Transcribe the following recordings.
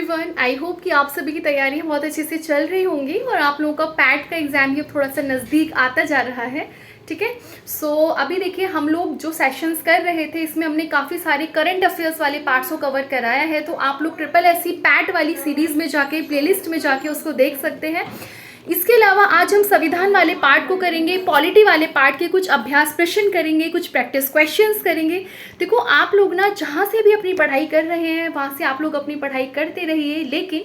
Everyone, आई hope कि आप सभी की तैयारियां बहुत अच्छे से चल रही होंगी और आप लोगों का पैट का एग्ज़ाम भी अब थोड़ा सा नज़दीक आता जा रहा है। ठीक है, सो अभी देखिए हम लोग जो सेशंस कर रहे थे इसमें हमने काफ़ी सारे करंट अफेयर्स वाले पार्ट्स को कवर कराया है। तो आप लोग ट्रिपल एस सी पैट वाली सीरीज़ में जाके प्लेलिस्ट में जाके उसको देख सकते हैं। इसके अलावा आज हम संविधान वाले पार्ट को करेंगे, पॉलिटी वाले पार्ट के कुछ अभ्यास प्रश्न करेंगे, कुछ प्रैक्टिस क्वेश्चंस करेंगे। देखो आप लोग ना जहाँ से भी अपनी पढ़ाई कर रहे हैं वहाँ से आप लोग अपनी पढ़ाई करते रहिए, लेकिन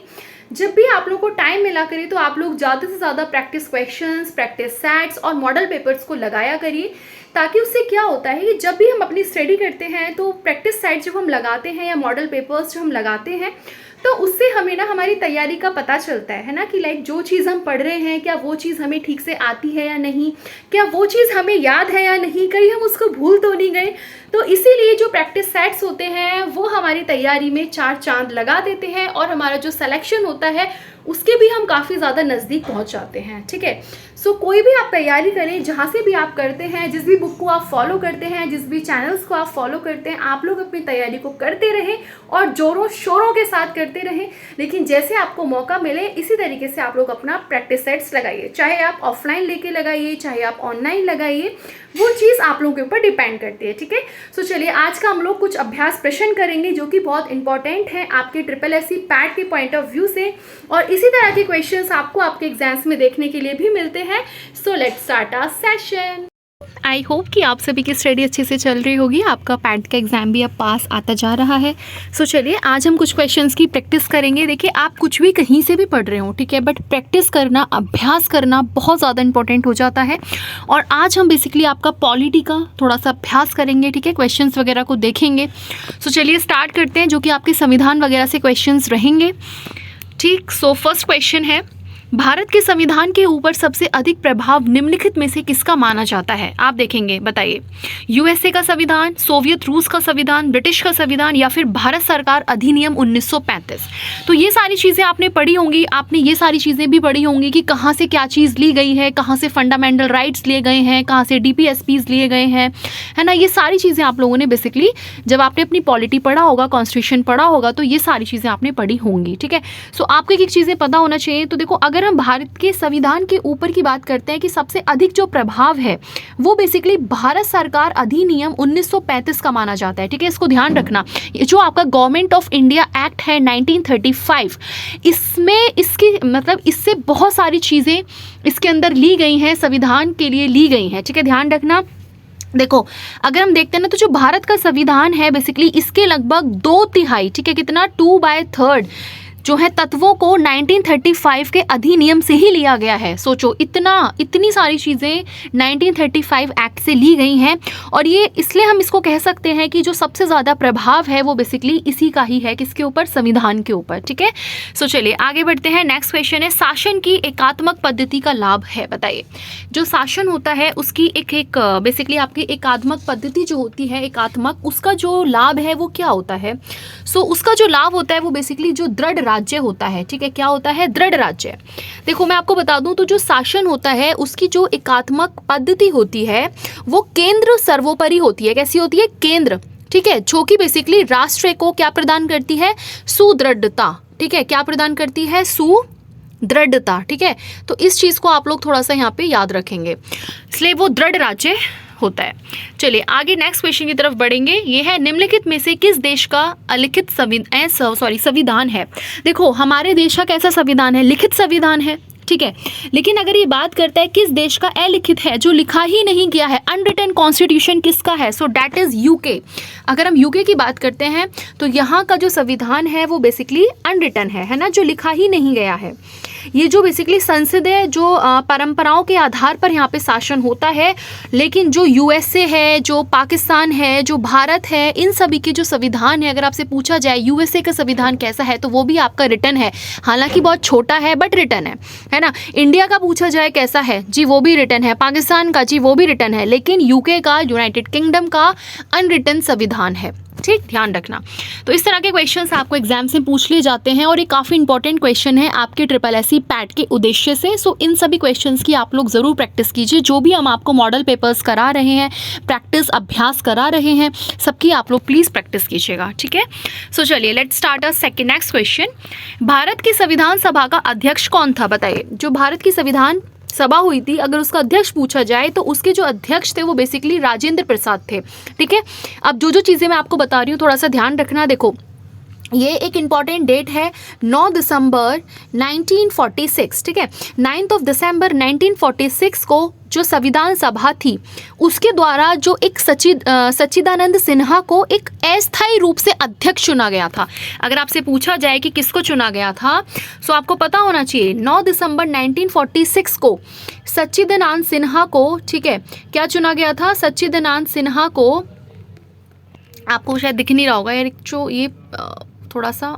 जब भी आप लोग को टाइम मिला करिए तो आप लोग ज़्यादा से ज़्यादा प्रैक्टिस क्वेश्चंस, प्रैक्टिस सेट्स और मॉडल पेपर्स को लगाया करिए, ताकि उससे क्या होता है कि जब भी हम अपनी स्टडी करते हैं तो प्रैक्टिस सेट जब हम लगाते हैं या मॉडल पेपर्स जो हम लगाते हैं तो उससे हमें ना हमारी तैयारी का पता चलता है ना, कि लाइक जो चीज़ हम पढ़ रहे हैं क्या वो चीज़ हमें ठीक से आती है या नहीं, क्या वो चीज़ हमें याद है या नहीं, कहीं हम उसको भूल तो नहीं गए। तो इसीलिए जो प्रैक्टिस सेट्स होते हैं वो हमारी तैयारी में चार चांद लगा देते हैं और हमारा जो सिलेक्शन होता है उसके भी हम काफ़ी ज़्यादा नज़दीक पहुंच जाते हैं। ठीक है, सो कोई भी आप तैयारी करें, जहाँ से भी आप करते हैं, जिस भी बुक को आप फॉलो करते हैं, जिस भी चैनल्स को आप फॉलो करते हैं, आप लोग अपनी तैयारी को करते रहें और जोरों शोरों के साथ करते रहें। लेकिन जैसे आपको मौका मिले इसी तरीके से आप लोग अपना प्रैक्टिस सेट्स लगाइए, चाहे आप ऑफलाइन लेके लगाइए चाहे आप ऑनलाइन लगाइए, वो चीज़ आप लोगों के ऊपर डिपेंड करती है। ठीक है, सो चलिए आज का हम लोग कुछ अभ्यास प्रश्न करेंगे जो कि बहुत इंपॉर्टेंट है आपके ट्रिपल एस सी पैट के पॉइंट ऑफ व्यू से, और इसी तरह के क्वेश्चंस आपको आपके एग्जाम्स में देखने के लिए भी मिलते हैं। So let's start our session. I hope कि आप सभी की स्टडी अच्छे से चल रही होगी, आपका पैट का एग्ज़ाम भी अब पास आता जा रहा है। सो चलिए आज हम कुछ क्वेश्चंस की प्रैक्टिस करेंगे। देखिए आप कुछ भी कहीं से भी पढ़ रहे हो, ठीक है, बट प्रैक्टिस करना, अभ्यास करना बहुत ज़्यादा इंपॉर्टेंट हो जाता है। और आज हम बेसिकली आपका पॉलिटी का थोड़ा सा अभ्यास करेंगे, ठीक है, क्वेश्चंस वगैरह को देखेंगे। सो चलिए स्टार्ट करते हैं, जो कि आपके संविधान वगैरह से क्वेश्चंस रहेंगे। ठीक, सो फर्स्ट क्वेश्चन है, भारत के संविधान के ऊपर सबसे अधिक प्रभाव निम्नलिखित में से किसका माना जाता है? आप देखेंगे, बताइए, यूएसए का संविधान, सोवियत रूस का संविधान, ब्रिटिश का संविधान या फिर भारत सरकार अधिनियम 1935। तो ये सारी चीज़ें आपने पढ़ी होंगी, आपने ये सारी चीज़ें भी पढ़ी होंगी कि कहाँ से क्या चीज़ ली गई है, कहाँ से फंडामेंटल राइट्स लिए गए हैं, कहाँ से डीपीएसपीज लिए गए हैं, है ना। ये सारी चीज़ें आप लोगों ने बेसिकली जब आपने अपनी पॉलिटी पढ़ा होगा, कॉन्स्टिट्यूशन पढ़ा होगा, तो ये सारी चीज़ें आपने पढ़ी होंगी। ठीक है, सो आपको एक चीज़ें पता होना चाहिए। तो देखो अगर हम भारत के संविधान के ऊपर की बात करते हैं कि सबसे अधिक जो प्रभाव है वो बेसिकली भारत सरकार अधिनियम 1935 का माना जाता है। ठीक है, इसको ध्यान रखना। ये जो आपका गवर्नमेंट ऑफ इंडिया एक्ट है 1935, इसमें इसकी मतलब इससे बहुत सारी चीज़ें इसके अंदर ली गई हैं, संविधान के लिए ली गई हैं। ठीक है, ध्यान रखना। देखो अगर हम देखते हैं ना, तो जो भारत का संविधान है बेसिकली इसके लगभग 2/3, ठीक है, कितना 2/3 जो है तत्वों को 1935 के अधिनियम से ही लिया गया है। सोचो इतनी सारी चीज़ें 1935 एक्ट से ली गई हैं, और ये इसलिए हम इसको कह सकते हैं कि जो सबसे ज़्यादा प्रभाव है वो बेसिकली इसी का ही है, किसके ऊपर, संविधान के ऊपर। ठीक है, सो चलिए आगे बढ़ते हैं। नेक्स्ट क्वेश्चन है, शासन की एकात्मक पद्धति का लाभ है? बताइए, जो शासन होता है उसकी एक बेसिकली आपकी एकात्मक पद्धति जो होती है, एकात्मक, उसका जो लाभ है वो क्या होता है? सो उसका जो लाभ होता है वो बेसिकली जो दृढ़ राज्य होता है। ठीक है, क्या होता है? दृढ़ राज्य। देखो मैं आपको बता दूं, तो जो शासन होता है उसकी जो एकात्मक पद्धति होती है वो केंद्र सर्वोपरि होती है। कैसी होती है? केंद्र। ठीक है, जो कि बेसिकली राष्ट्र को क्या प्रदान करती है? सुदृढ़ता। ठीक है, क्या प्रदान करती है? सुदृढ़ता। ठीक है, तो इस चीज को आप लोग थोड़ा सा यहाँ पे याद रखेंगे, इसलिए वो दृढ़ राज्य होता है। चलिए आगे नेक्स्ट क्वेश्चन की तरफ बढ़ेंगे। ये है, निम्नलिखित में से किस देश का अलिखित संविधान है? देखो हमारे देश का कैसा संविधान है? लिखित संविधान है। ठीक है, लेकिन अगर ये बात करता है किस देश का अलिखित है, जो लिखा ही नहीं गया है, अनरिटन कॉन्स्टिट्यूशन किसका है? So that is UK. अगर हम यूके की बात करते हैं तो यहाँ का जो संविधान है वो बेसिकली अनरिटन है ना, जो लिखा ही नहीं गया है। ये जो बेसिकली संसदीय जो परंपराओं के आधार पर यहाँ पे शासन होता है, लेकिन जो यूएसए है, जो पाकिस्तान है, जो भारत है, इन सभी के जो संविधान है, अगर आपसे पूछा जाए यूएसए का संविधान कैसा है तो वो भी आपका रिटन है, हालांकि बहुत छोटा है बट रिटन है ना। इंडिया का पूछा जाए कैसा है, जी वो भी रिटन है। पाकिस्तान का, जी वो भी रिटन है। लेकिन यूके का, यूनाइटेड किंगडम का अनरिटन संविधान है। ठीक, ध्यान रखना। तो इस तरह के क्वेश्चंस आपको एग्जाम से पूछ लिए जाते हैं और ये काफ़ी इंपॉर्टेंट क्वेश्चन है आपके SSSC पैट के उद्देश्य से। सो इन सभी क्वेश्चंस की आप लोग ज़रूर प्रैक्टिस कीजिए। जो भी हम आपको मॉडल पेपर्स करा रहे हैं, प्रैक्टिस अभ्यास करा रहे हैं, सबकी आप लोग प्लीज़ प्रैक्टिस कीजिएगा, ठीक है। सो चलिए let's start a second next question. Bharat की संविधान सभा का अध्यक्ष कौन था, बताइए। जो भारत की संविधान सभा हुई थी, अगर उसका अध्यक्ष पूछा जाए तो उसके जो अध्यक्ष थे वो बेसिकली राजेंद्र प्रसाद थे, ठीक है। अब जो चीज़ें मैं आपको बता रही हूँ थोड़ा सा ध्यान रखना। देखो, ये एक इम्पॉर्टेंट डेट है, 9 दिसंबर 1946, ठीक है। 9 दिसंबर 1946 को जो संविधान सभा थी उसके द्वारा जो एक सच्चिदानंद सिन्हा को एक अस्थायी रूप से अध्यक्ष चुना गया था। अगर आपसे पूछा जाए कि किसको चुना गया था, तो आपको पता होना चाहिए 9 दिसंबर 1946 को सच्चिदानंद सिन्हा को, ठीक है, क्या चुना गया था? सच्चिदानंद सिन्हा को, आपको शायद दिख नहीं रहा होगा यार, जो ये थोड़ा सा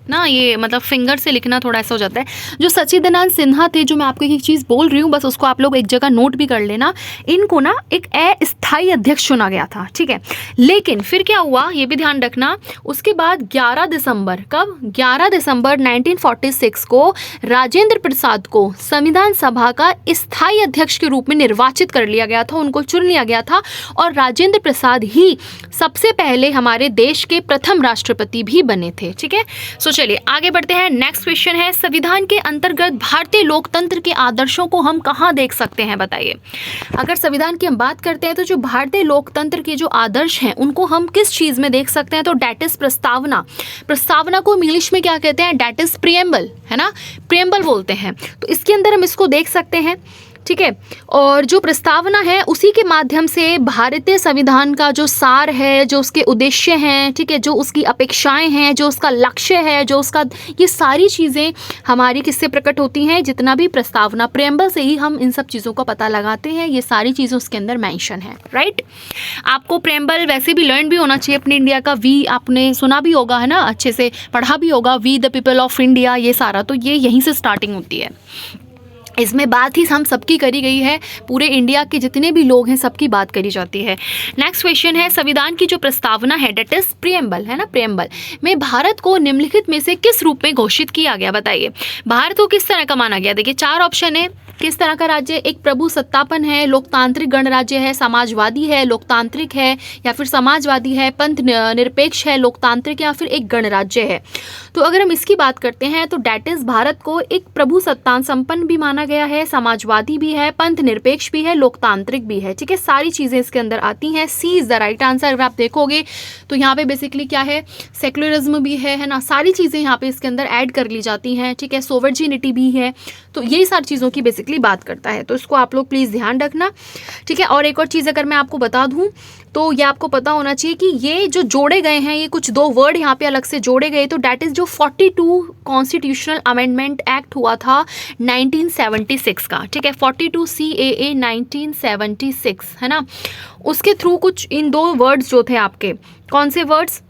ना, ये मतलब फिंगर से लिखना थोड़ा ऐसा हो जाता है। जो सच्चिदानंद सिन्हा थे, जो मैं आपको एक चीज़ बोल रही हूँ, बस उसको आप लोग एक जगह नोट भी कर लेना। इनको ना एक अस्थायी अध्यक्ष चुना गया था, ठीक है। लेकिन फिर क्या हुआ ये भी ध्यान रखना, उसके बाद 11 दिसंबर, कब? 11 दिसंबर 1946 को राजेंद्र प्रसाद को संविधान सभा का स्थायी अध्यक्ष के रूप में निर्वाचित कर लिया गया था, उनको चुन लिया गया था। और राजेंद्र प्रसाद ही सबसे पहले हमारे देश के प्रथम राष्ट्रपति भी बने थे, ठीक है। सो चलिए आगे बढ़ते हैं। नेक्स्ट क्वेश्चन है, संविधान के अंतर्गत भारतीय लोकतंत्र के आदर्शों को हम कहाँ देख सकते हैं, बताइए। अगर संविधान की हम बात करते हैं तो जो भारतीय लोकतंत्र के जो आदर्श हैं उनको हम किस चीज़ में देख सकते हैं, तो डेट इज प्रस्तावना। प्रस्तावना को इंग्लिश में क्या कहते हैं? डेट इज प्रिएम्बल, है ना, प्रिएम्बल बोलते हैं। तो इसके अंदर हम इसको देख सकते हैं, ठीक है। और जो प्रस्तावना है उसी के माध्यम से भारतीय संविधान का जो सार है, जो उसके उद्देश्य हैं, ठीक है, जो उसकी अपेक्षाएं हैं, जो उसका लक्ष्य है, जो उसका, ये सारी चीज़ें हमारी किससे प्रकट होती हैं? जितना भी प्रस्तावना, प्रेम्बल से ही हम इन सब चीज़ों का पता लगाते हैं। ये सारी चीज़ें उसके अंदर मेंशन है, राइट। आपको प्रेम्बल वैसे भी लर्न भी होना चाहिए अपने इंडिया का। वी आपने सुना भी होगा, है ना, अच्छे से पढ़ा भी होगा, we the people of India, ये सारा तो ये यहीं से स्टार्टिंग होती है। इसमें बात ही हम सबकी करी गई है, पूरे इंडिया के जितने भी लोग हैं सबकी बात करी जाती है। नेक्स्ट क्वेश्चन है, संविधान की जो प्रस्तावना है डेट इज प्रिएम्बल, है ना, प्रिएम्बल में भारत को निम्नलिखित में से किस रूप में घोषित किया गया, बताइए। भारत को किस तरह का माना गया? देखिए 4 ऑप्शन है, किस तरह का राज्य? एक प्रभु सत्तापन है, लोकतांत्रिक गणराज्य है, समाजवादी है, लोकतांत्रिक है, या फिर समाजवादी है, पंथ निरपेक्ष है, लोकतांत्रिक, या फिर एक गणराज्य है। तो अगर हम इसकी बात करते हैं तो डेट इज भारत को एक प्रभु सत्ता संपन्न भी माना गया है, समाजवादी भी है, पंथ निरपेक्ष भी है, लोकतांत्रिक भी है, ठीक है। सारी चीज़ें इसके अंदर आती हैं। सी इज़ द राइट आंसर। अगर आप देखोगे तो यहाँ पे बेसिकली क्या है, सेक्युलरिज्म भी है ना, सारी चीज़ें यहाँ पे इसके अंदर ऐड कर ली जाती हैं, ठीक है। सोवर्जिनिटी भी है, तो यही सारी चीज़ों की बेसिकली बात करता है। तो इसको आप लोग प्लीज़ ध्यान रखना, ठीक है। और एक और चीज़ अगर मैं आपको बता दूँ तो ये आपको पता होना चाहिए कि ये जो जोड़े गए हैं, ये कुछ 2 वर्ड यहाँ पे अलग से जोड़े गए, तो डेट इज़ जो 42 कॉन्स्टिट्यूशनल अमेंडमेंट एक्ट हुआ था 1976 का, ठीक है। 42 CAA 1976, है ना, उसके थ्रू कुछ इन 2 वर्ड्स जो थे आपके, कौन से वर्ड्स?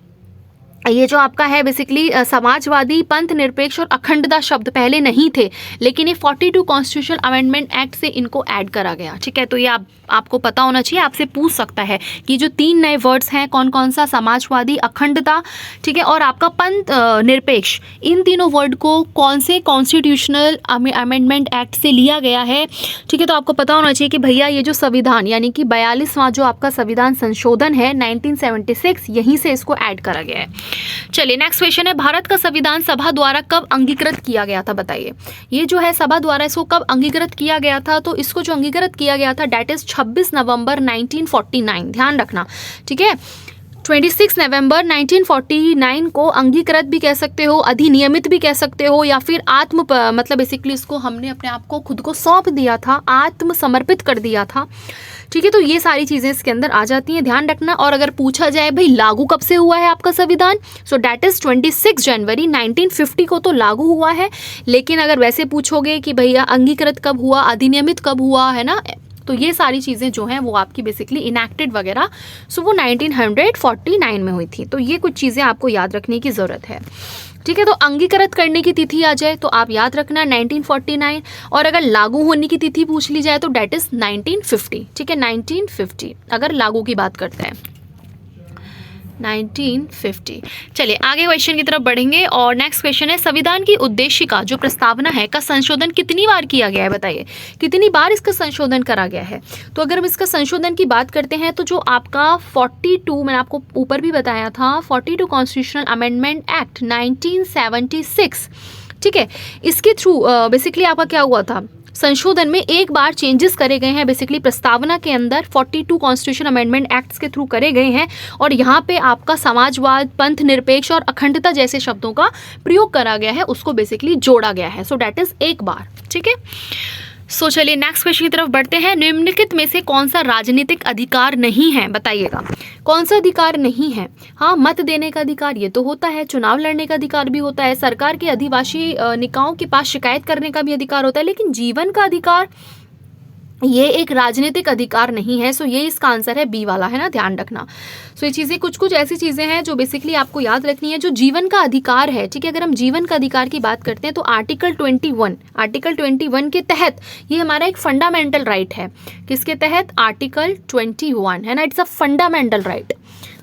ये जो आपका है बेसिकली समाजवादी, पंथ निरपेक्ष और अखंडता शब्द पहले नहीं थे, लेकिन ये 42 कॉन्स्टिट्यूशनल अमेंडमेंट एक्ट से इनको ऐड करा गया, ठीक है। तो ये आपको पता होना चाहिए, आपसे पूछ सकता है कि जो 3 नए वर्ड्स हैं कौन कौन सा? समाजवादी, अखंडता, ठीक है, और आपका पंथ निरपेक्ष। इन तीनों वर्ड को कौन से कॉन्स्टिट्यूशनल अमेंडमेंट एक्ट से लिया गया है, ठीक है। तो आपको पता होना चाहिए कि भैया ये जो संविधान यानी कि 42वां जो आपका संविधान संशोधन है 1976, यहीं से इसको ऐड करा गया है। चलिए नेक्स्ट क्वेश्चन है, भारत का संविधान सभा द्वारा कब अंगीकृत किया गया था, बताइए। ये जो है सभा द्वारा इसको कब अंगीकृत किया गया था? तो इसको जो अंगीकृत किया गया था डेट इज 26 नवंबर 1949, ध्यान रखना, ठीक है। 26 नवंबर 1949 को अंगीकृत भी कह सकते हो, अधिनियमित भी कह सकते हो, या फिर मतलब बेसिकली इसको हमने अपने आप को खुद को सौंप दिया था, आत्मसमर्पित कर दिया था, ठीक है। तो ये सारी चीज़ें इसके अंदर आ जाती हैं, ध्यान रखना। और अगर पूछा जाए भाई लागू कब से हुआ है आपका संविधान, सो डेट इज 26 जनवरी 1950 को तो लागू हुआ है। लेकिन अगर वैसे पूछोगे कि भैया अंगीकृत कब हुआ, अधिनियमित कब हुआ, है ना, तो ये सारी चीज़ें जो हैं वो आपकी बेसिकली इनैक्टेड वगैरह, सो वो 1949 में हुई थी। तो ये कुछ चीज़ें आपको याद रखने की ज़रूरत है, ठीक है। तो अंगीकृत करने की तिथि आ जाए तो आप याद रखना 1949, और अगर लागू होने की तिथि पूछ ली जाए तो डेट इज़ 1950, ठीक है, 1950 अगर लागू की बात करते हैं। 1950। चलिए आगे क्वेश्चन की तरफ बढ़ेंगे और नेक्स्ट क्वेश्चन है, संविधान की उद्देशिका जो प्रस्तावना है का संशोधन कितनी बार किया गया है, बताइए कितनी बार इसका संशोधन करा गया है। तो अगर हम इसका संशोधन की बात करते हैं तो जो आपका 42, मैंने आपको ऊपर भी बताया था, 42 कॉन्स्टिट्यूशनल अमेंडमेंट एक्ट 1976, ठीक है, इसके थ्रू बेसिकली आपका क्या हुआ था, संशोधन में एक बार चेंजेस करे गए हैं, बेसिकली प्रस्तावना के अंदर 42 कॉन्स्टिट्यूशन अमेंडमेंट एक्ट्स के थ्रू करे गए हैं और यहाँ पे आपका समाजवाद, पंथ निरपेक्ष और अखंडता जैसे शब्दों का प्रयोग करा गया है, उसको बेसिकली जोड़ा गया है। सो डैट इज एक बार, ठीक है। सो चलिए नेक्स्ट क्वेश्चन की तरफ बढ़ते हैं, निम्नलिखित में से कौन सा राजनीतिक अधिकार नहीं है, बताइएगा कौन सा अधिकार नहीं है। हाँ, मत देने का अधिकार ये तो होता है, चुनाव लड़ने का अधिकार भी होता है, सरकार के आदिवासी निकायों के पास शिकायत करने का भी अधिकार होता है, लेकिन जीवन का अधिकार ये एक राजनीतिक अधिकार नहीं है। सो ये इसका आंसर है बी वाला, है ना, ध्यान रखना। सो ये चीज़ें कुछ ऐसी चीज़ें हैं जो बेसिकली आपको याद रखनी है, जो जीवन का अधिकार है, ठीक है। अगर हम जीवन का अधिकार की बात करते हैं तो आर्टिकल 21 के तहत ये हमारा एक फंडामेंटल राइट है। किसके तहत? आर्टिकल 21, है ना, इट्स अ फंडामेंटल राइट।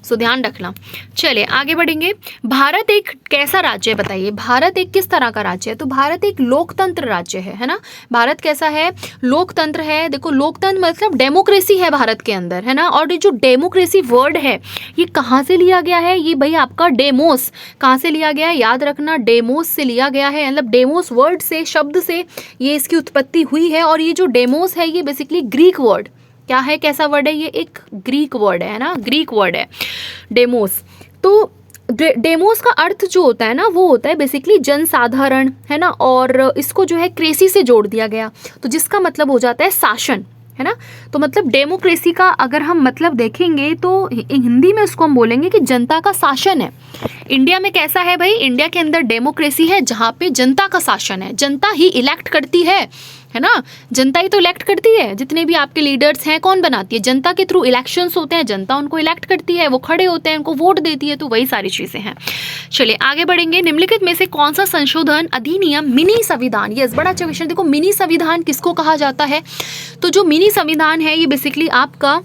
सो ध्यान रखना। चलिए आगे बढ़ेंगे। भारत एक कैसा राज्य है, बताइए भारत एक किस तरह का राज्य है। तो भारत एक लोकतंत्र राज्य है ना। भारत कैसा है? लोकतंत्र है। देखो लोकतंत्र मतलब डेमोक्रेसी है भारत के अंदर, है ना। और ये जो डेमोक्रेसी वर्ड है ये कहाँ से लिया गया है? ये भाई आपका डेमोस, कहाँ से लिया गया है? याद रखना, डेमोस से लिया गया है, मतलब डेमोस वर्ड से, शब्द से ये इसकी उत्पत्ति हुई है। और ये जो डेमोस है ये बेसिकली ग्रीक वर्ड, क्या है, कैसा वर्ड है? ये एक ग्रीक वर्ड है ना, ग्रीक वर्ड है डेमोस। तो डेमोस का अर्थ जो होता है ना वो होता है बेसिकली जनसाधारण, है ना। और इसको जो है क्रेसी से जोड़ दिया गया, तो जिसका मतलब हो जाता है शासन, है ना। तो मतलब डेमोक्रेसी का अगर हम मतलब देखेंगे तो हिंदी में इसको हम बोलेंगे कि जनता का शासन है। इंडिया में कैसा है भाई? इंडिया के अंदर डेमोक्रेसी है जहाँ पे जनता का शासन है, जनता ही इलेक्ट करती है ना। जनता ही तो इलेक्ट करती है, जितने भी आपके लीडर्स हैं कौन बनाती है? जनता के थ्रू इलेक्शंस होते हैं, जनता उनको इलेक्ट करती है, वो खड़े होते हैं, उनको वोट देती है, तो वही सारी चीज़ें हैं। चलिए आगे बढ़ेंगे। निम्नलिखित में से कौन सा संशोधन अधिनियम मिनी संविधान, यस बड़ा अच्छा क्वेश्चन। देखो मिनी संविधान किसको कहा जाता है? तो जो मिनी संविधान है ये बेसिकली आपका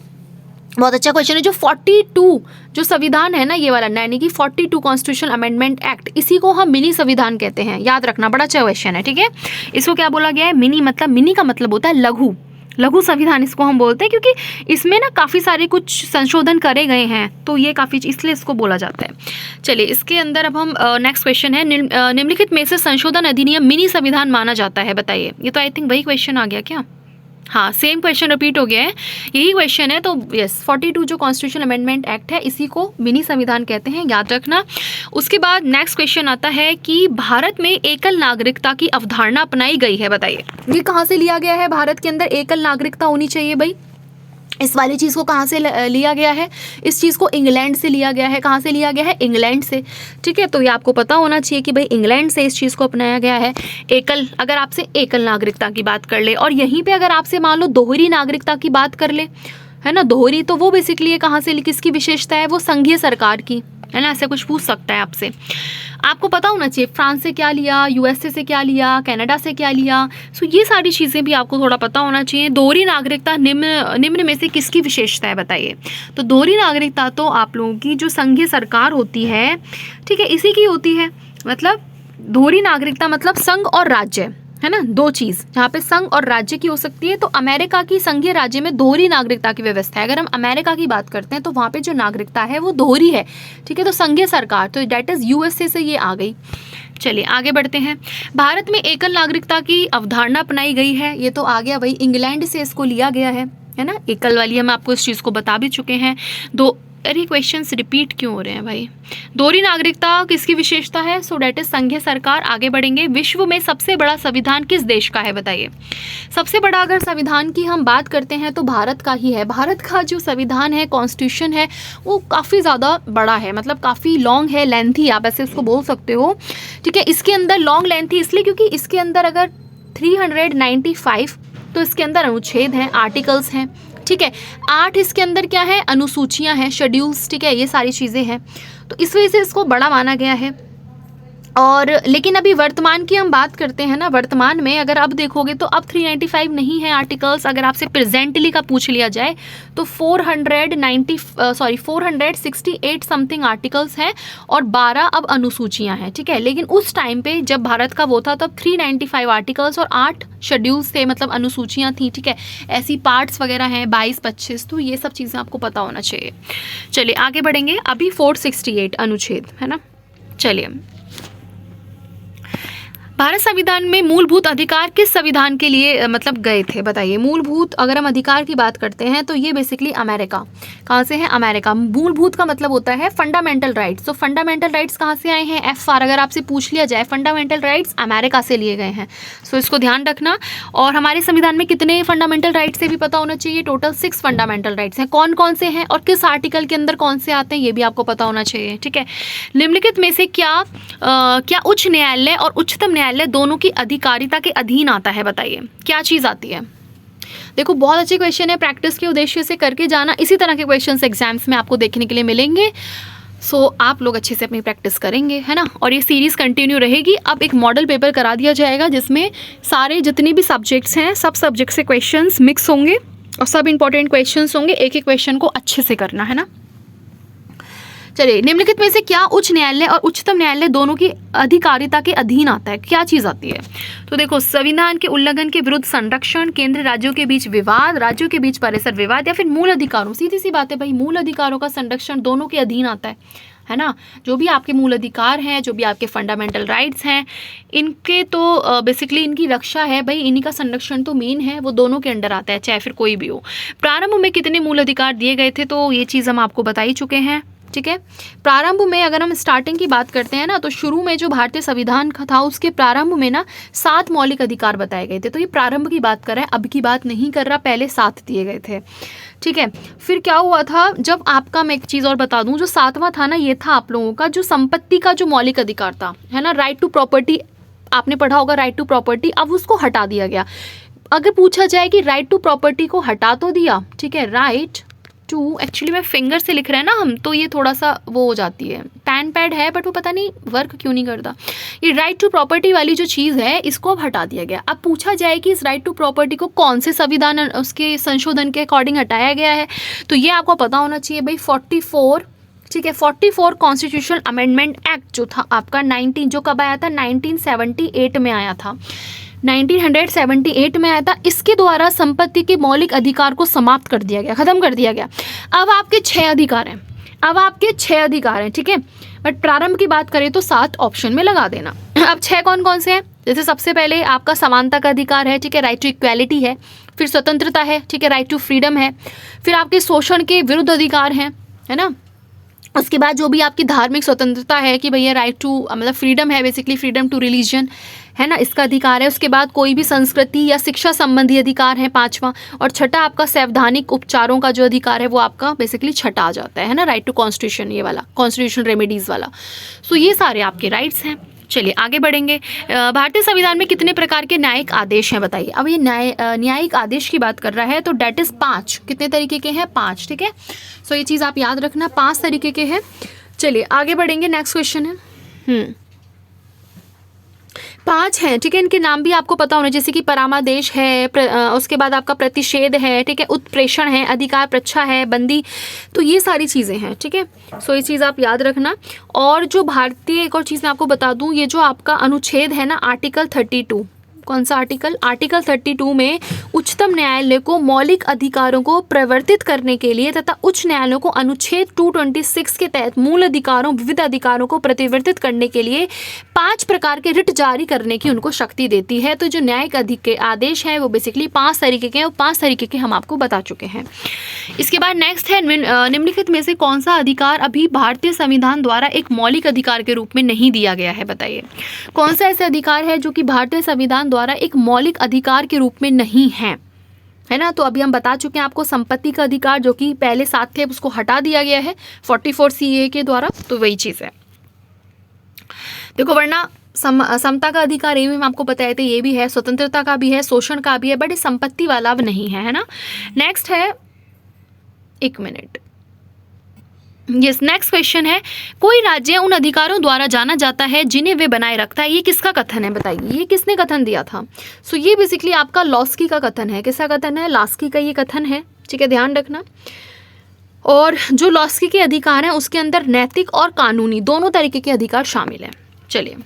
बहुत अच्छा क्वेश्चन है। जो 42 जो संविधान है ना ये वाला, यानी कि 42 कॉन्स्टिट्यूशनल अमेंडमेंट एक्ट, इसी को हम मिनी संविधान कहते हैं। याद रखना, बड़ा अच्छा क्वेश्चन है, ठीक है। इसको क्या बोला गया है? मिनी, मतलब मिनी का मतलब होता है लघु, लघु संविधान इसको हम बोलते हैं, क्योंकि इसमें ना काफ़ी सारे कुछ संशोधन करे गए हैं, तो ये काफ़ी इसलिए इसको बोला जाता है। चलिए इसके अंदर अब हम नेक्स्ट क्वेश्चन है, निम्नलिखित में से संशोधन अधिनियम मिनी संविधान माना जाता है, बताइए। ये तो आई थिंक वही क्वेश्चन आ गया क्या? हाँ, सेम क्वेश्चन रिपीट हो गया है, यही क्वेश्चन है। तो यस 42 जो कॉन्स्टिट्यूशन अमेंडमेंट एक्ट है इसी को मिनी संविधान कहते हैं, याद रखना। उसके बाद नेक्स्ट क्वेश्चन आता है कि भारत में एकल नागरिकता की अवधारणा अपनाई गई है, बताइए ये कहाँ से लिया गया है? भारत के अंदर एकल नागरिकता होनी चाहिए भाई, इस वाली चीज़ को कहाँ से लिया गया है? इस चीज़ को इंग्लैंड से लिया गया है। कहाँ से लिया गया है? इंग्लैंड से, ठीक है। तो ये आपको पता होना चाहिए कि भाई इंग्लैंड से इस चीज़ को अपनाया गया है। एकल, अगर आपसे एकल नागरिकता की बात कर ले, और यहीं पे अगर आपसे मान लो दोहरी नागरिकता की बात कर ले, है ना, दोहरी, तो वो बेसिकली ये कहाँ से, किसकी विशेषता है? वो संघीय सरकार की, है ना। ऐसा कुछ पूछ सकता है आपसे, आपको पता होना चाहिए फ्रांस से क्या लिया, यूएसए से क्या लिया, कनाडा से क्या लिया। सो ये सारी चीज़ें भी आपको थोड़ा पता होना चाहिए। दोहरी नागरिकता निम्न में से किसकी विशेषता है, बताइए। तो दोहरी नागरिकता तो आप लोगों की जो संघीय सरकार होती है, ठीक है, इसी की होती है। मतलब दोहरी नागरिकता मतलब संघ और राज्य, है ना, दो चीज़ जहाँ पे संघ और राज्य की हो सकती है। तो अमेरिका की संघीय राज्य में दोहरी नागरिकता की व्यवस्था है। अगर हम अमेरिका की बात करते हैं तो वहाँ पे जो नागरिकता है वो दोहरी है, ठीक है। तो संघीय सरकार, तो डेट इज़ यूएसए से ये आ गई। चलिए आगे बढ़ते हैं। भारत में एकल नागरिकता की अवधारणा अपनाई गई है, ये तो आ गया भाई, इंग्लैंड से इसको लिया गया है ना। एकल वाली हम आपको इस चीज़ को बता भी चुके हैं। अरे क्वेश्चंस रिपीट क्यों हो रहे हैं भाई? दोहरी नागरिकता किसकी विशेषता है? सो डेट इज संघीय सरकार। आगे बढ़ेंगे। विश्व में सबसे बड़ा संविधान किस देश का है, बताइए। सबसे बड़ा अगर संविधान की हम बात करते हैं तो भारत का ही है। भारत का जो संविधान है, कॉन्स्टिट्यूशन है, वो काफ़ी ज़्यादा बड़ा है, मतलब काफ़ी लॉन्ग है, लेंथी, आप ऐसे इसको बोल सकते हो, ठीक है। इसके अंदर लॉन्ग लेंथी इसलिए क्योंकि इसके अंदर अगर 395 तो इसके अंदर अनुच्छेद हैं, आर्टिकल्स हैं, ठीक है। 8 इसके अंदर क्या है? अनुसूचियां हैं, शेड्यूल्स, ठीक है, ये सारी चीज़ें हैं। तो इस वजह से इसको बड़ा माना गया है। और लेकिन अभी वर्तमान की हम बात करते हैं ना, वर्तमान में अगर अब देखोगे तो अब 395 नहीं है आर्टिकल्स। अगर आपसे प्रेजेंटली का पूछ लिया जाए तो 468 समथिंग आर्टिकल्स हैं और 12 अब अनुसूचियां हैं, ठीक है। लेकिन उस टाइम पे जब भारत का वो था तब 395 आर्टिकल्स और 8 शेड्यूल्स थे, मतलब अनुसूचियां थी, ठीक है। ऐसी पार्ट्स वगैरह हैं 22-25, तो ये सब चीज़ें आपको पता होना चाहिए। चलिए आगे बढ़ेंगे। अभी 468 अनुच्छेद है ना। चलिए, भारत संविधान में मूलभूत अधिकार किस संविधान के लिए मतलब गए थे बताइए। मूलभूत अगर हम अधिकार की बात करते हैं तो ये बेसिकली अमेरिका, कहाँ से है, अमेरिका। मूलभूत का मतलब होता है फंडामेंटल राइट्स। तो फंडामेंटल राइट्स कहाँ से आए हैं, FR अगर आपसे पूछ लिया जाए, फंडामेंटल राइट्स अमेरिका से लिए गए हैं। सो इसको ध्यान रखना। और हमारे संविधान में कितने फंडामेंटल राइट्स से भी पता होना चाहिए। टोटल 6 फंडामेंटल राइट्स हैं। कौन कौन से हैं और किस आर्टिकल के अंदर कौन से आते हैं ये भी आपको पता होना चाहिए, ठीक है। निम्नलिखित में से क्या उच्च न्यायालय और उच्चतम न्यायालय दोनों की अधिकारिता के अधीन आता है बताइए। क्या चीज आती है। देखो बहुत अच्छे क्वेश्चन है, प्रैक्टिस के उद्देश्य से करके जाना। इसी तरह के क्वेश्चंस एग्जाम्स में आपको देखने के लिए मिलेंगे। सो आप लोग अच्छे से अपनी प्रैक्टिस करेंगे, है ना। और ये सीरीज कंटिन्यू रहेगी। अब एक मॉडल पेपर करा दिया जाएगा जिसमें सारे जितने भी सब्जेक्ट्स हैं सब सब्जेक्ट से क्वेश्चंस मिक्स होंगे और सब इंपॉर्टेंट क्वेश्चंस होंगे। एक एक क्वेश्चन को अच्छे से करना है ना। चलिए, निम्नलिखित में से क्या उच्च न्यायालय और उच्चतम न्यायालय दोनों की अधिकारिता के अधीन आता है। क्या चीज आती है। तो देखो, संविधान के उल्लंघन के विरुद्ध संरक्षण, केंद्र राज्यों के बीच विवाद, राज्यों के बीच परिसर विवाद, या फिर मूल अधिकारों। सीधी सी बात है भाई, मूल अधिकारों का संरक्षण दोनों के अधीन आता है ना। जो भी आपके मूल अधिकार हैं, जो भी आपके फंडामेंटल राइट्स हैं, इनके तो बेसिकली इनकी रक्षा है भाई, इन्हीं का संरक्षण तो मेन है, वो दोनों के अंडर आता है, चाहे फिर कोई भी हो। प्रारंभ में कितने मूल अधिकार दिए गए थे तो ये चीज़ हम आपको बता ही चुके हैं, ठीक है। प्रारंभ में अगर हम स्टार्टिंग की बात करते हैं ना, तो शुरू में जो भारतीय संविधान था उसके प्रारंभ में ना 7 मौलिक अधिकार बताए गए थे। तो ये प्रारंभ की बात कर रहा है, अब की बात नहीं कर रहा, पहले 7 दिए गए थे, ठीक है। फिर क्या हुआ था, जब आपका मैं एक चीज़ और बता दूं, जो 7वां था ना, ये था आप लोगों का जो संपत्ति का जो मौलिक अधिकार था, है ना, राइट टू प्रॉपर्टी। आपने पढ़ा होगा राइट टू प्रॉपर्टी। अब उसको हटा दिया गया। अगर पूछा जाए कि राइट टू प्रॉपर्टी को हटा तो दिया, ठीक है, राइट टू, एक्चुअली मैं फिंगर से लिख रहे हैं ना हम, तो ये थोड़ा सा वो हो जाती है, पेन पैड है बट वो पता नहीं वर्क क्यों नहीं करता। ये राइट टू प्रॉपर्टी वाली जो चीज़ है इसको अब हटा दिया गया। अब पूछा जाए कि इस राइट टू प्रॉपर्टी को कौन से संविधान उसके संशोधन के अकॉर्डिंग हटाया गया है, तो ये आपको पता होना चाहिए भाई 44, ठीक है, 44 कॉन्स्टिट्यूशनल अमेंडमेंट एक्ट जो था आपका 19, जो कब आया था, 1978 में आया था, 1978 में आया था। इसके द्वारा संपत्ति के मौलिक अधिकार को समाप्त कर दिया गया, खत्म कर दिया गया। अब आपके 6 अधिकार हैं, अब आपके 6 अधिकार हैं, ठीक है। बट प्रारंभ की बात करें तो 7 ऑप्शन में लगा देना। अब 6 कौन कौन से हैं, जैसे सबसे पहले आपका समानता का अधिकार है, ठीक है, राइट टू इक्वालिटी है। फिर स्वतंत्रता है, ठीक है, राइट टू फ्रीडम है। फिर आपके शोषण के विरुद्ध अधिकार हैं, है ना। उसके बाद जो भी आपकी धार्मिक स्वतंत्रता है कि भैया राइट टू मतलब फ्रीडम है, बेसिकली फ्रीडम टू रिलीजन, है ना, इसका अधिकार है। उसके बाद कोई भी संस्कृति या शिक्षा संबंधी अधिकार है 5वां। और छठा आपका संवैधानिक उपचारों का जो अधिकार है वो आपका बेसिकली छठा आ जाता है ना, राइट टू कॉन्स्टिट्यूशन, ये वाला कॉन्स्टिट्यूशन रेमेडीज़ वाला। सो ये सारे आपके राइट्स हैं। चलिए आगे बढ़ेंगे। भारतीय संविधान में कितने प्रकार के न्यायिक आदेश हैं बताइए। अब ये न्यायिक आदेश की बात कर रहा है तो डेट इज़ 5। कितने तरीके के हैं, 5, ठीक है। सो ये चीज़ आप याद रखना, 5 तरीके के हैं। चलिए आगे बढ़ेंगे, नेक्स्ट क्वेश्चन है। 5 हैं, ठीक है। इनके नाम भी आपको पता होना, जैसे कि परामादेश है, उसके बाद आपका प्रतिषेध है, ठीक है, उत्प्रेषण है, अधिकार प्रच्छा है, बंदी, तो ये सारी चीज़ें हैं, ठीक है। सो ये चीज़ आप याद रखना। और जो भारतीय, एक और चीज़ मैं आपको बता दूं, ये जो आपका अनुच्छेद है ना, आर्टिकल 32, कौन सा आर्टिकल, आर्टिकल 32 में उच्चतम न्यायालय को मौलिक अधिकारों को प्रवर्तित करने के लिए तथा उच्च न्यायालयों को अनुच्छेद 226 के तहत मूल अधिकारों, विविध अधिकारों को प्रतिवर्तित करने के लिए 5 प्रकार के रिट जारी करने की उनको शक्ति देती है। तो जो न्यायिक आदेश है वो बेसिकली 5 तरीके के हैं, और 5 तरीके के हम आपको बता चुके हैं। इसके बाद नेक्स्ट है, निम्नलिखित में से कौन सा अधिकार अभी भारतीय संविधान द्वारा एक मौलिक अधिकार के रूप में नहीं दिया गया है बताइए। कौन सा ऐसे अधिकार है जो कि भारतीय संविधान द्वारा एक मौलिक अधिकार के रूप में नहीं है, है ना। तो अभी हम बता चुके हैं आपको, संपत्ति का अधिकार जो कि पहले 7 थे उसको हटा दिया गया है 44 CA के द्वारा, तो वही चीज़ है। देखो वरना समता का अधिकार ये भी हम आपको बताए थे, ये भी है, स्वतंत्रता का भी है, शोषण का भी है, बट संपत्ति वाला अब नहीं है, है ना। नेक्स्ट है, 1 मिनट, यस, नेक्स्ट क्वेश्चन है, कोई राज्य उन अधिकारों द्वारा जाना जाता है जिन्हें वे बनाए रखता है, ये किसका कथन है बताइए, ये किसने कथन दिया था? सो ये बेसिकली आपका लॉस्की का कथन है। किसका कथन है? लॉस्की का ये कथन है, ठीक है, ध्यान रखना। और जो लॉस्की के अधिकार हैं उसके अंदर नैतिक और कानूनी दोनों तरीके के अधिकार शामिल हैं। चलिए,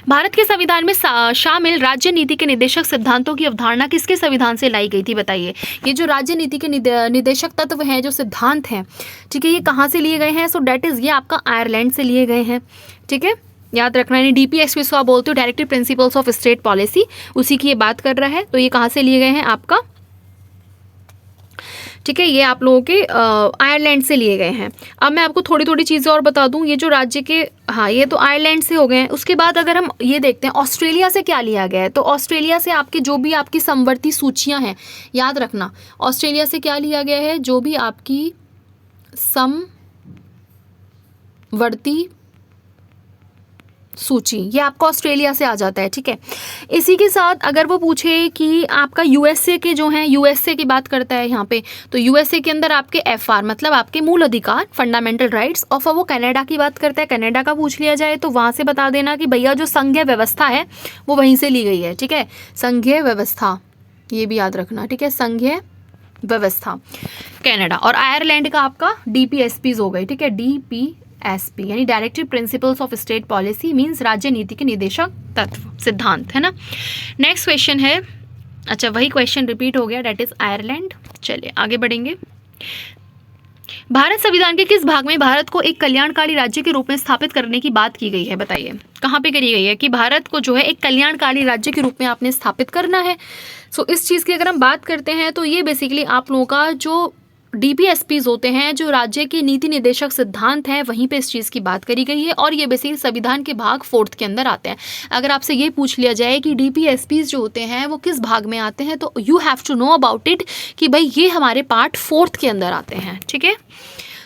भारत के संविधान में शामिल राज्य नीति के निदेशक सिद्धांतों की अवधारणा किसके संविधान से लाई गई थी बताइए? ये जो राज्य नीति के निदेशक तत्व हैं, जो सिद्धांत हैं, ठीक है, ये कहाँ से लिए गए हैं? सो डेट इज़, ये आपका आयरलैंड से लिए गए हैं, ठीक है, याद रखना। यानी DPSP आप बोलते हो, directive principles of state policy, उसी की ये बात कर रहा है। तो ये कहाँ से लिए गए हैं आपका, ठीक है, ये आप लोगों के आयरलैंड से लिए गए हैं। अब मैं आपको थोड़ी थोड़ी चीज़ें और बता दूं, ये जो राज्य के, हाँ, ये तो आयरलैंड से हो गए हैं। उसके बाद अगर हम ये देखते हैं ऑस्ट्रेलिया से क्या लिया गया है, तो ऑस्ट्रेलिया से आपके जो भी आपकी समवर्ती सूचियां हैं, याद रखना, ऑस्ट्रेलिया से क्या लिया गया है? जो भी आपकी समवर्ती सूची, ये आपका ऑस्ट्रेलिया से आ जाता है, ठीक है। इसी के साथ अगर वो पूछे कि आपका USA के जो हैं, USA की बात करता है यहाँ पे, तो USA के अंदर आपके FR मतलब आपके मूल अधिकार, फंडामेंटल राइट्स, और वो कनाडा की बात करता है, कनाडा का पूछ लिया जाए तो वहाँ से बता देना कि भैया जो संघीय व्यवस्था है वो वहीं से ली गई है, ठीक है, संघीय व्यवस्था, ये भी याद रखना, ठीक है, संघीय व्यवस्था कनाडा। और आयरलैंड का आपका DPSPs हो गए, ठीक है, DPSP यानी directive principles of state policy, means राज्य नीति के निदेशक तत्व, सिद्धांत, है ना। नेक्स्ट क्वेश्चन है, अच्छा वही क्वेश्चन रिपीट हो गया, डेट इज आयरलैंड। चलिए आगे बढ़ेंगे। भारत संविधान के किस भाग में भारत को एक कल्याणकारी राज्य के रूप में स्थापित करने की बात की गई है बताइए? कहाँ पे करी गई है कि भारत को जो है एक कल्याणकारी राज्य के रूप में आपने स्थापित करना है। सो इस चीज़ की अगर हम बात करते हैं तो ये बेसिकली आप लोगों का जो DPSPs होते हैं, जो राज्य के नीति निदेशक सिद्धांत हैं, वहीं पे इस चीज़ की बात करी गई है, और ये बेसिकली संविधान के भाग 4th के अंदर आते हैं। अगर आपसे ये पूछ लिया जाए कि DPSPs जो होते हैं वो किस भाग में आते हैं, तो you have to know about it कि भाई ये हमारे पार्ट 4th के अंदर आते हैं, ठीक है।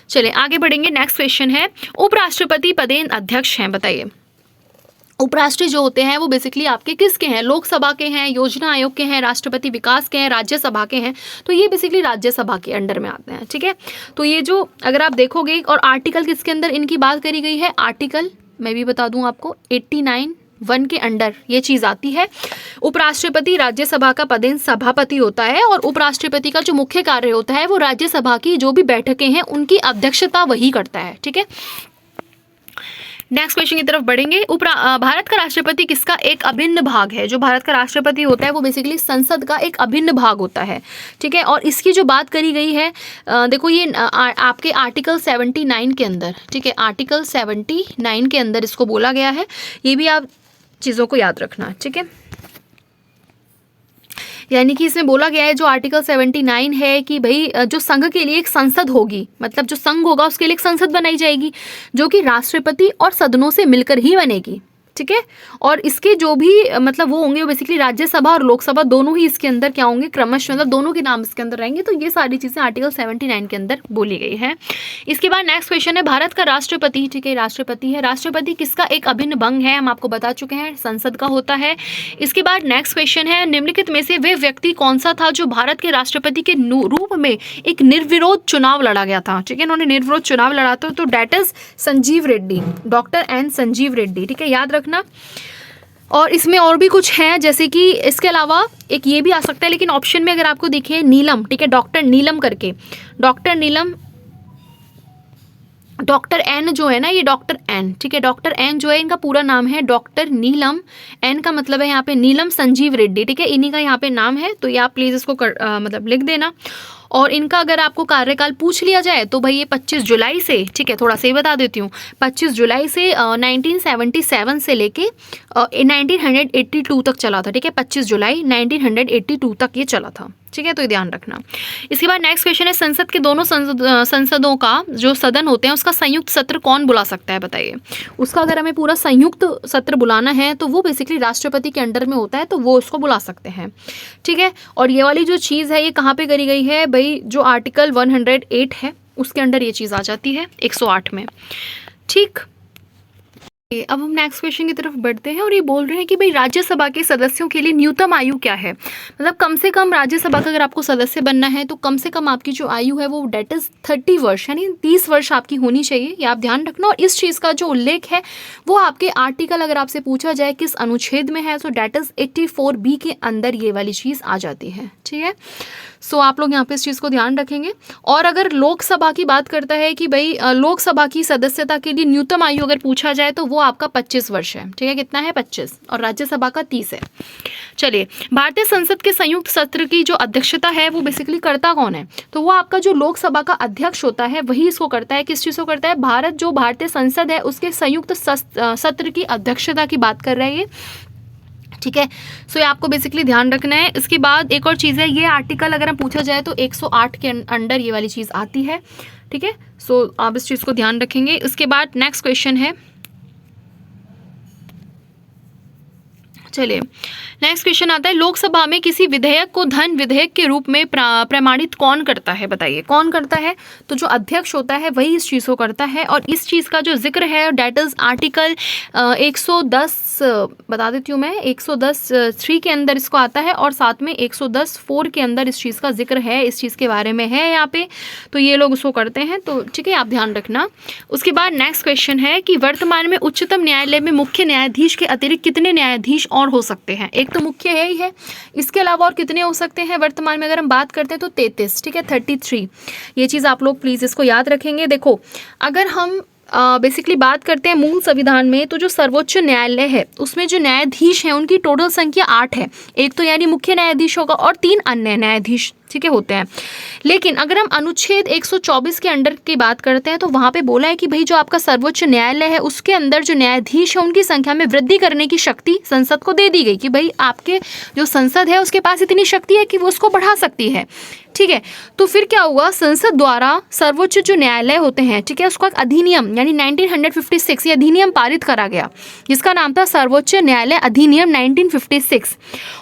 चलिए आगे बढ़ेंगे। नेक्स्ट क्वेश्चन है, उपराष्ट्रपति पदेन अध्यक्ष हैं बताइए। उपराष्ट्रपति जो होते हैं वो बेसिकली आपके किसके हैं? लोकसभा के हैं, योजना आयोग के हैं, राष्ट्रपति विकास के हैं, राज्यसभा के हैं। तो ये बेसिकली राज्यसभा के अंडर में आते हैं, ठीक है। तो ये जो अगर आप देखोगे, और आर्टिकल किसके अंदर इनकी बात करी गई है, आर्टिकल मैं भी बता दूं आपको 89(1) के अंडर ये चीज़ आती है। उपराष्ट्रपति राज्यसभा का पदेन सभापति होता है, और उपराष्ट्रपति का जो मुख्य कार्य होता है वो राज्यसभा की जो भी बैठकें हैं उनकी अध्यक्षता वही करता है, ठीक है। नेक्स्ट क्वेश्चन की तरफ बढ़ेंगे। भारत का राष्ट्रपति किसका एक अभिन्न भाग है? जो भारत का राष्ट्रपति होता है वो बेसिकली संसद का एक अभिन्न भाग होता है, ठीक है। और इसकी जो बात करी गई है, देखो ये आपके आर्टिकल 79 के अंदर, ठीक है, आर्टिकल 79 के अंदर इसको बोला गया है। ये भी आप चीज़ों को याद रखना, ठीक है। यानी कि इसमें बोला गया है, जो आर्टिकल 79 है कि भाई जो संघ के लिए एक संसद होगी, मतलब जो संघ होगा उसके लिए एक संसद बनाई जाएगी जो कि राष्ट्रपति और सदनों से मिलकर ही बनेगी, ठीक है। और इसके जो भी मतलब वो होंगे, वो बेसिकली राज्यसभा और लोकसभा दोनों ही इसके अंदर क्या होंगे, क्रमशः मतलब दोनों के नाम इसके अंदर रहेंगे। तो ये सारी चीज़ें आर्टिकल 79 के अंदर बोली गई है। इसके बाद नेक्स्ट क्वेश्चन है, भारत का राष्ट्रपति, ठीक है, राष्ट्रपति है, राष्ट्रपति किसका एक अभिन्न भंग है? हम आपको बता चुके हैं, संसद का होता है। इसके बाद नेक्स्ट क्वेश्चन है, निम्नलिखित में से वे व्यक्ति कौन सा था जो भारत के राष्ट्रपति के रूप में एक निर्विरोध चुनाव लड़ा गया था, ठीक है, इन्होंने निर्विरोध चुनाव लड़ा था। तो that is Sanjeev Reddy, doctor N Sanjeev Reddy, ठीक है, याद रखना। और इसमें और भी कुछ है, जैसे कि इसके अलावा एक ये भी आ सकता है, लेकिन ऑप्शन में अगर आपको दिखे नीलम, ठीक है, डॉक्टर नीलम करके, डॉक्टर नीलम, डॉक्टर N जो है ना, ये डॉक्टर N, ठीक है, डॉक्टर N जो है इनका पूरा नाम है डॉक्टर नीलम, N का मतलब है यहाँ पे नीलम संजीव रेड्डी, ठीक है, इन्हीं का यहाँ पे नाम है। तो ये आप प्लीज़ इसको मतलब लिख देना। और इनका अगर आपको कार्यकाल पूछ लिया जाए तो भाई ये 25 जुलाई से, ठीक है, थोड़ा सा ही बता देती हूँ, 25 जुलाई से 1977 से लेके 1982 तक चला था, ठीक है, 25 जुलाई 1982 तक ये चला था, ठीक है, तो ये ध्यान रखना। इसके बाद नेक्स्ट क्वेश्चन है, संसद के दोनों संसदों का जो सदन होते हैं उसका संयुक्त सत्र कौन बुला सकता है बताइए? उसका अगर हमें पूरा संयुक्त सत्र बुलाना है तो वो बेसिकली राष्ट्रपति के अंडर में होता है, तो वो उसको बुला सकते हैं, ठीक है। और ये वाली जो चीज़ है ये कहाँ पे करी गई है भाई? जो आर्टिकल 108 है उसके अंडर ये चीज़ आ जाती है, 108 में, ठीक। अब हम नेक्स्ट क्वेश्चन की तरफ बढ़ते हैं और ये बोल रहे हैं कि भाई राज्यसभा के सदस्यों के लिए न्यूनतम आयु क्या है। मतलब कम से कम राज्यसभा का अगर आपको सदस्य बनना है तो कम से कम आपकी जो आयु है वो डेट इज़ 30 वर्ष यानी 30 वर्ष आपकी होनी चाहिए, ये आप ध्यान रखना। और इस चीज़ का जो उल्लेख है वो आपके आर्टिकल अगर आपसे पूछा जाए किस अनुच्छेद में है तो डेट इज़ 84B के अंदर ये वाली चीज़ आ जाती है। ठीक है, सो आप लोग यहाँ पे इस चीज़ को ध्यान रखेंगे। और अगर लोकसभा की बात करता है कि भाई लोकसभा की सदस्यता के लिए न्यूनतम आयु अगर पूछा जाए तो वो आपका 25 वर्ष है। ठीक है, कितना है 25, और राज्यसभा का 30 है। चलिए, भारतीय संसद के संयुक्त सत्र की जो अध्यक्षता है वो बेसिकली करता कौन है, तो वो आपका जो लोकसभा का अध्यक्ष होता है वही इसको करता है। किस चीज़ को करता है, भारतीय संसद है उसके संयुक्त सत्र की अध्यक्षता की बात कर रहे हैं। ठीक है, सो ये आपको बेसिकली ध्यान रखना है। इसके बाद एक और चीज़ है, ये आर्टिकल अगर हम पूछा जाए तो 108 के अंडर ये वाली चीज़ आती है। ठीक है, सो आप इस चीज़ को ध्यान रखेंगे। इसके बाद नेक्स्ट क्वेश्चन है, चलिए नेक्स्ट क्वेश्चन आता है, लोकसभा में किसी विधेयक को धन विधेयक के रूप में प्रमाणित कौन करता है, बताइए कौन करता है। तो जो अध्यक्ष होता है वही इस चीज़ को करता है। और इस चीज़ का जो जिक्र है डेट इज़ आर्टिकल 110 बता देती हूँ मैं, 110(3) के अंदर इसको आता है और साथ में 110(4) के अंदर इस चीज़ का जिक्र है, इस चीज़ के बारे में है यहाँ पे, तो ये लोग उसको करते हैं। तो ठीक है, आप ध्यान रखना। उसके बाद नेक्स्ट क्वेश्चन है कि वर्तमान में उच्चतम न्यायालय में मुख्य न्यायाधीश के अतिरिक्त कितने न्यायाधीश और हो सकते हैं। एक तो मुख्य है ही है, इसके अलावा और कितने हो सकते हैं वर्तमान में अगर हम बात करते हैं तो 33। ठीक है, 33। ये चीज़ आप लोग प्लीज़ इसको याद रखेंगे। देखो, अगर हम बेसिकली बात करते हैं मूल संविधान में तो जो सर्वोच्च न्यायालय है उसमें जो न्यायाधीश हैं उनकी टोटल संख्या 8 है। एक तो यानी मुख्य न्यायाधीश होगा और 3 अन्य न्यायाधीश, ठीक है, होते हैं। लेकिन अगर हम अनुच्छेद 124 के अंडर की बात करते हैं तो वहाँ पे बोला है कि भाई जो आपका सर्वोच्च न्यायालय है उसके अंदर जो न्यायाधीश है उनकी संख्या में वृद्धि करने की शक्ति संसद को दे दी गई कि भाई आपके जो संसद है उसके पास इतनी शक्ति है कि वो उसको बढ़ा सकती है। ठीक है, तो फिर क्या हुआ, संसद द्वारा सर्वोच्च जो न्यायालय होते हैं, ठीक है, उसका एक अधिनियम यानी 1956 ये अधिनियम पारित करा गया जिसका नाम था सर्वोच्च न्यायालय अधिनियम 1956।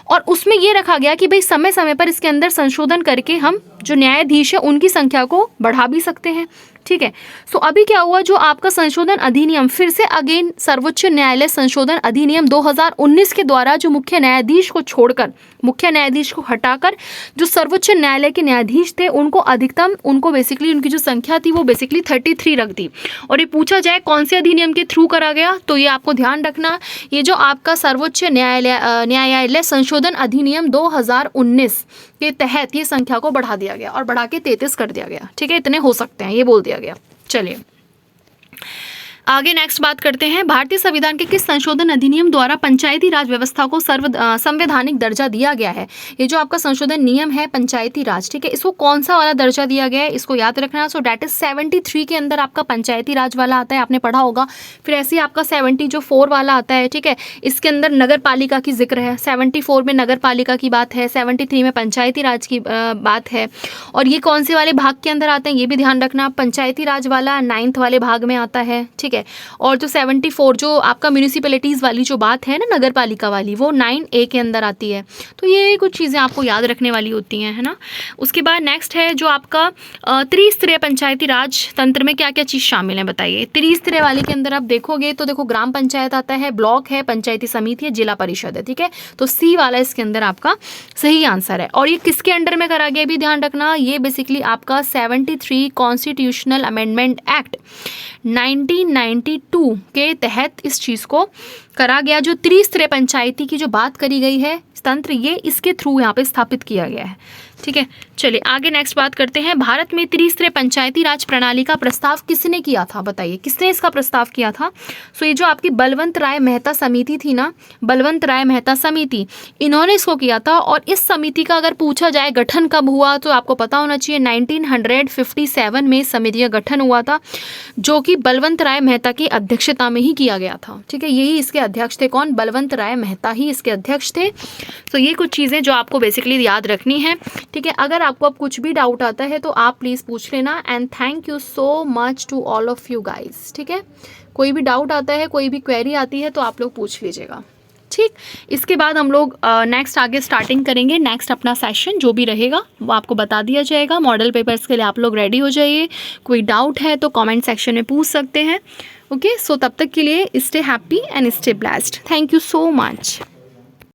और उसमें ये रखा गया कि भाई समय समय पर इसके अंदर संशोधन करके हम जो न्यायाधीश है उनकी संख्या को बढ़ा भी सकते हैं। ठीक है, सो अभी क्या हुआ, जो आपका संशोधन अधिनियम फिर से अगेन सर्वोच्च न्यायालय संशोधन अधिनियम 2019 के द्वारा जो मुख्य न्यायाधीश को छोड़कर, मुख्य न्यायाधीश को हटाकर जो सर्वोच्च न्यायालय के न्यायाधीश थे उनको अधिकतम, उनको बेसिकली उनकी जो संख्या थी वो बेसिकली 33 रख दी। और ये पूछा जाए कौन से अधिनियम के थ्रू करा गया, तो ये आपको ध्यान रखना, ये जो आपका सर्वोच्च न्यायालय संशोधन अधिनियम 2019 के तहत ये संख्या को बढ़ा दिया गया और बढ़ा के 33 कर दिया गया। ठीक है, इतने हो सकते हैं ये बोल दिया गया। चलिए आगे नेक्स्ट बात करते हैं, भारतीय संविधान के किस संशोधन अधिनियम द्वारा पंचायती राज व्यवस्था को संवैधानिक दर्जा दिया गया है। ये जो आपका संशोधन नियम है पंचायती राज, ठीक है, इसको कौन सा वाला दर्जा दिया गया है, इसको याद रखना। सो डेट इज 73 के अंदर आपका पंचायती राज वाला आता है, आपने पढ़ा होगा। फिर ऐसे ही आपका 74 वाला आता है। ठीक है, इसके अंदर नगर पालिका की जिक्र है, 74 में नगर पालिका की बात है, 73 में पंचायती राज की बात है। और ये कौन से वाले भाग के अंदर आते हैं ये भी ध्यान रखना, पंचायती राज वाला 9th वाले भाग में आता है। ठीक है, और जो 74 जो आपका म्यूनिसिपैलिटीज़ वाली जो बात है ना, नगर पालिका वाली, वो 9A के अंदर आती है। तो ये कुछ चीज़ें आपको याद रखने वाली होती हैं, है ना। उसके बाद नेक्स्ट है जो आपका त्रिस्तरीय पंचायती राज तंत्र में क्या क्या चीज़ शामिल है, बताइए। त्रिस्तरीय वाले के अंदर आप देखोगे तो देखो ग्राम पंचायत आता है, ब्लॉक है, पंचायती समिति है, जिला परिषद है। ठीक है, तो C वाला इसके अंदर आपका सही आंसर है। और ये किसके अंडर में करा गया भी ध्यान रखना, ये बेसिकली आपका 73 कॉन्स्टिट्यूशनल अमेंडमेंट एक्ट 1992 के तहत इस चीज़ को करा गया। जो त्रिस्तरीय पंचायती की जो बात करी गई है तंत्र, ये इसके थ्रू यहाँ पे स्थापित किया गया है। ठीक है, चलिए आगे नेक्स्ट बात करते हैं, भारत में त्रिस्तरीय पंचायती राज प्रणाली का प्रस्ताव किसने किया था, बताइए किसने इसका प्रस्ताव किया था। सो ये जो आपकी बलवंत राय मेहता समिति थी ना, बलवंत राय मेहता समिति, इन्होंने इसको किया था। और इस समिति का अगर पूछा जाए गठन कब हुआ तो आपको पता होना चाहिए 1957 में समिति का गठन हुआ था, जो कि बलवंत राय मेहता की अध्यक्षता में ही किया गया था। ठीक है, यही इसके अध्यक्ष थे, कौन, बलवंत राय मेहता ही इसके अध्यक्ष थे। तो ये कुछ चीज़ें जो आपको बेसिकली याद रखनी है। ठीक है, अगर आपको अब कुछ भी डाउट आता है तो आप प्लीज़ पूछ लेना। And thank you so much to all of you guys. ठीक है, कोई भी डाउट आता है, कोई भी क्वेरी आती है तो आप लोग पूछ लीजिएगा। ठीक, इसके बाद हम लोग नेक्स्ट आगे स्टार्टिंग करेंगे। नेक्स्ट अपना सेशन जो भी रहेगा वो आपको बता दिया जाएगा। मॉडल पेपर्स के लिए आप लोग रेडी हो जाइए। कोई डाउट है तो कमेंट सेक्शन में पूछ सकते हैं। ओके, सो तब तक के लिए stay happy and stay blessed. Thank you so much.